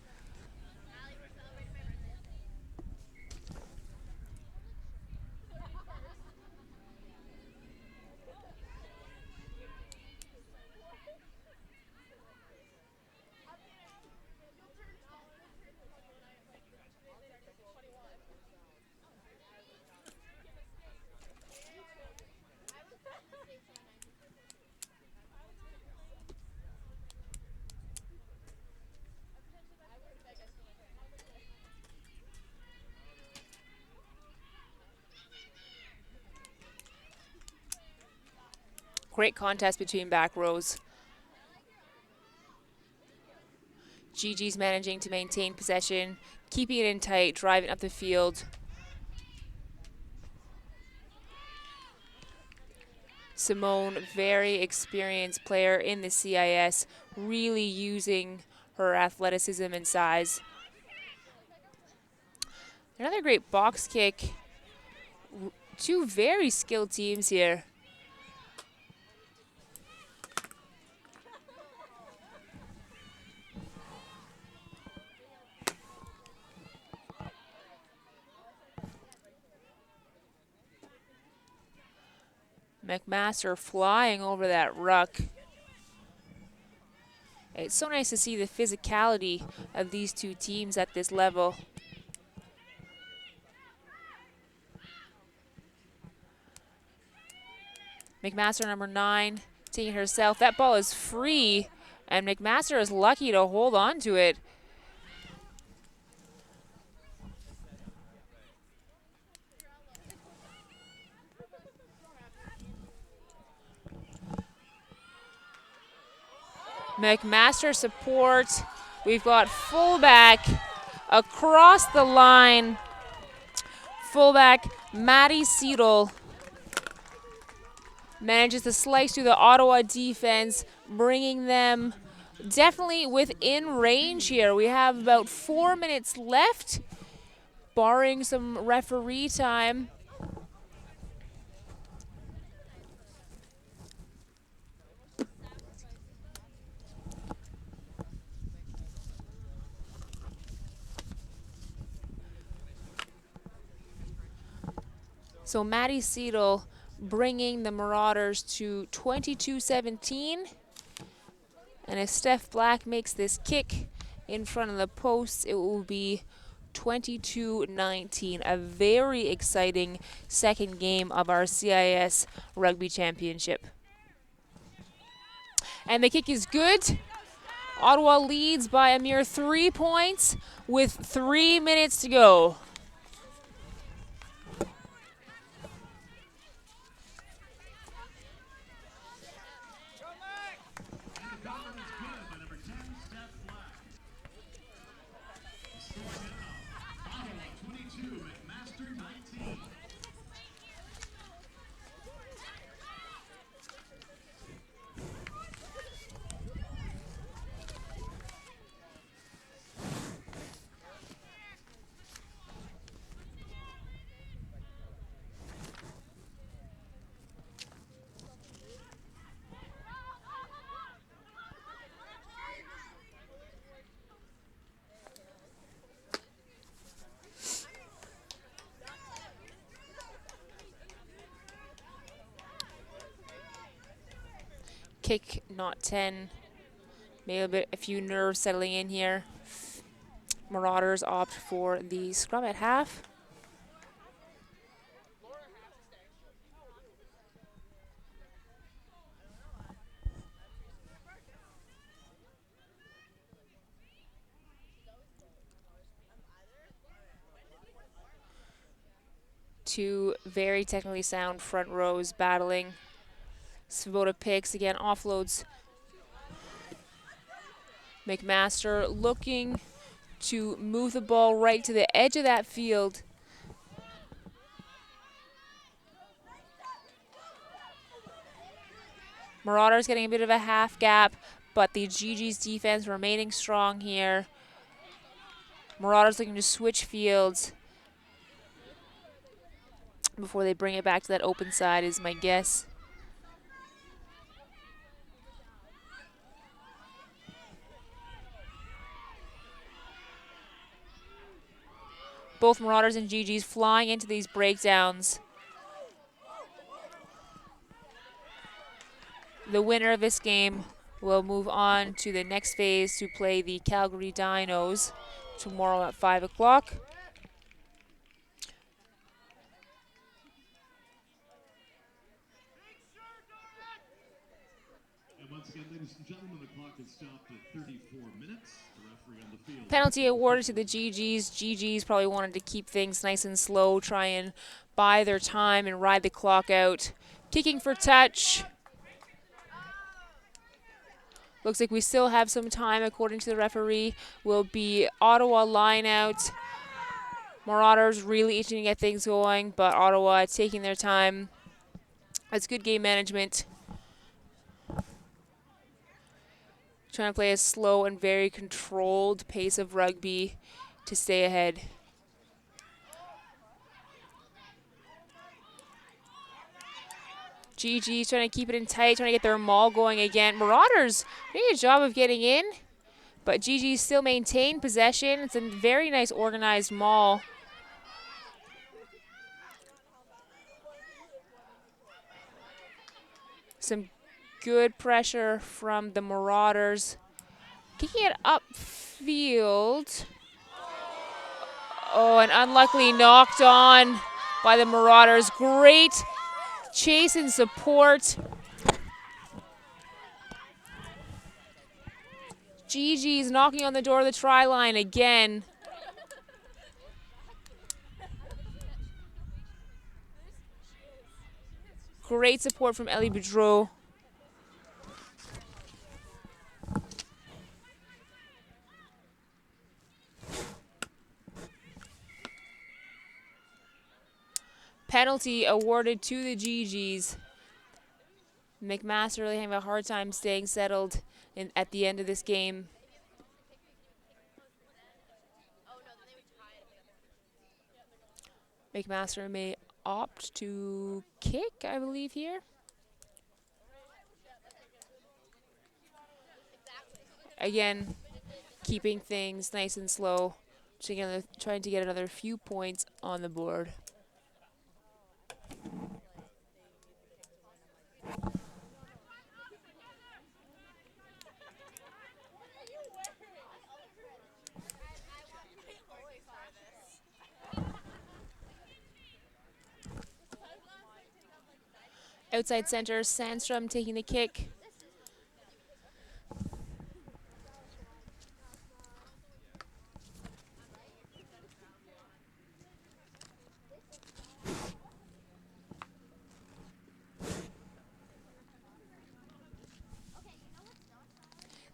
Great contest between back rows. Gigi's managing to maintain possession, keeping it in tight, driving up the field. Simone, very experienced player in the CIS, really using her athleticism and size. Another great box kick. Two very skilled teams here. McMaster flying over that ruck. It's so nice to see the physicality of these two teams at this level. McMaster, number 9, taking it herself. That ball is free, and McMaster is lucky to hold on to it. McMaster support. We've got fullback across the line. Fullback Maddie Seidel manages to slice through the Ottawa defense, bringing them definitely within range here. We have about 4 minutes left, barring some referee time. So Maddie Seidel bringing the Marauders to 22-17. And if Steph Black makes this kick in front of the posts, it will be 22-19. A very exciting second game of our CIS Rugby Championship. And the kick is good. Ottawa leads by a mere 3 points with 3 minutes to go. Kick not 10. Maybe a few nerves settling in here. Marauders opt for the scrum at half. Two very technically sound front rows battling. Svoboda picks, again, offloads. McMaster looking to move the ball right to the edge of that field. Marauders getting a bit of a half gap, but the GG's defense remaining strong here. Marauders looking to switch fields before they bring it back to that open side is my guess. Both Marauders and GG's flying into these breakdowns. The winner of this game will move on to the next phase to play the Calgary Dinos tomorrow at 5 o'clock. And once again, ladies and gentlemen, the clock is stopped at 34 minutes. The referee on the field. Penalty awarded to the GG's. GG's probably wanted to keep things nice and slow, try and buy their time and ride the clock out. Kicking for touch. Looks like we still have some time, according to the referee. Will be Ottawa line out. Marauders really itching to get things going, but Ottawa taking their time. That's good game management. Trying to play a slow and very controlled pace of rugby to stay ahead. GG's trying to keep it in tight, trying to get their maul going again. Marauders doing a job of getting in, but GG's still maintain possession. It's a very nice organized maul. Good pressure from the Marauders. Kicking it upfield. Oh, and unluckily knocked on by the Marauders. Great chase and support. Gigi's knocking on the door of the try line again. Great support from Ellie Boudreau. Penalty awarded to the GGs. McMaster really having a hard time staying settled at the end of this game. McMaster may opt to kick, I believe, here. Again, keeping things nice and slow, trying to get another few points on the board. Outside center, Sandstrom taking the kick.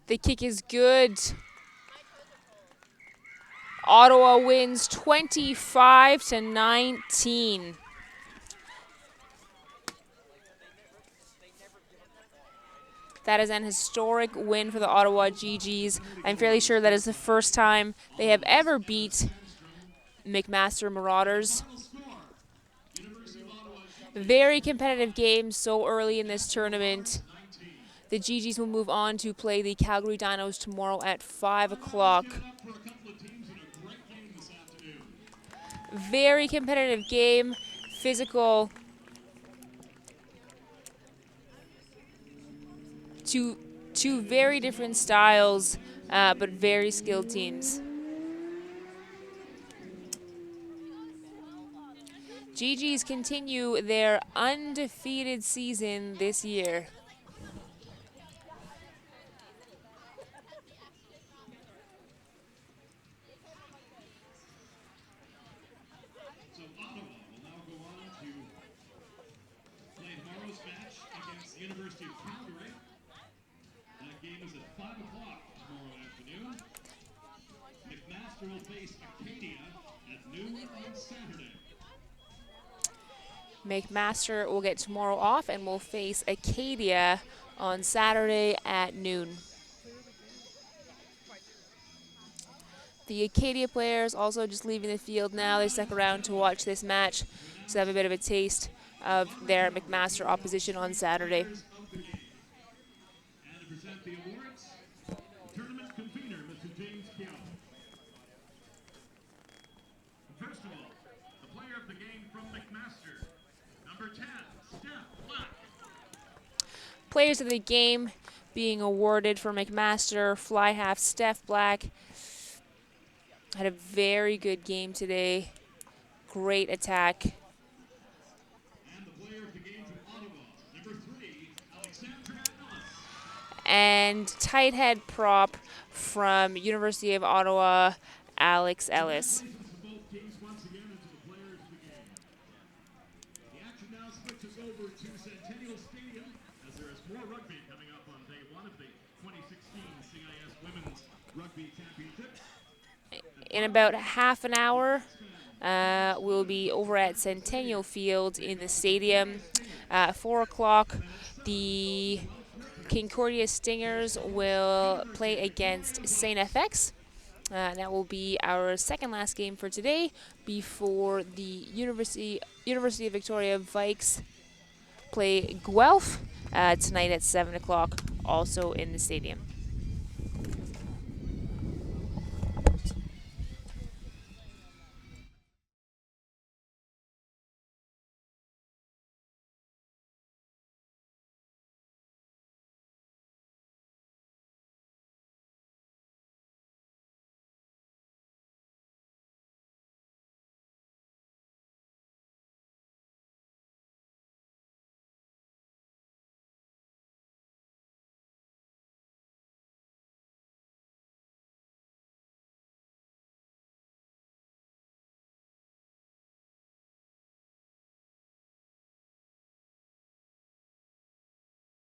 The kick is good. Ottawa wins 25-19. That is an historic win for the Ottawa GGs. I'm fairly sure that is the first time they have ever beat McMaster Marauders. Very competitive game so early in this tournament. The GGs will move on to play the Calgary Dinos tomorrow at 5 o'clock. Very competitive game, physical. Two very different styles, but very skilled teams. GGs continue their undefeated season this year. So Ottawa will now go on to play tomorrow's match against the University of Calgary. That game is at 5 o'clock tomorrow afternoon. McMaster will face Acadia at noon on Saturday. McMaster will get tomorrow off and will face Acadia on Saturday at noon. The Acadia players also just leaving the field now. They stuck around to watch this match, so have a bit of a taste of their McMaster opposition on Saturday. And to present the awards, tournament convener, Mr. James Keown. First of all, the player of the game from McMaster, number 10, Steph Black. Players of the game being awarded for McMaster, fly half Steph Black. Had a very good game today. Great attack. And the player of the game from Ottawa, number 3, Alexandra Ellis. And tight head prop from University of Ottawa, Alex Ellis. Congratulations to both teams once again and to the players of the game. The action now switches over to Centennial Stadium as there is more rugby coming up on day 1 of the 2016 CIS Women's Rugby Championship. In about half an hour, we'll be over at Centennial Field in the stadium. 4 o'clock, the Concordia Stingers will play against St. FX. That will be our second last game for today before the University of Victoria Vikes play Guelph tonight at 7 o'clock, also in the stadium.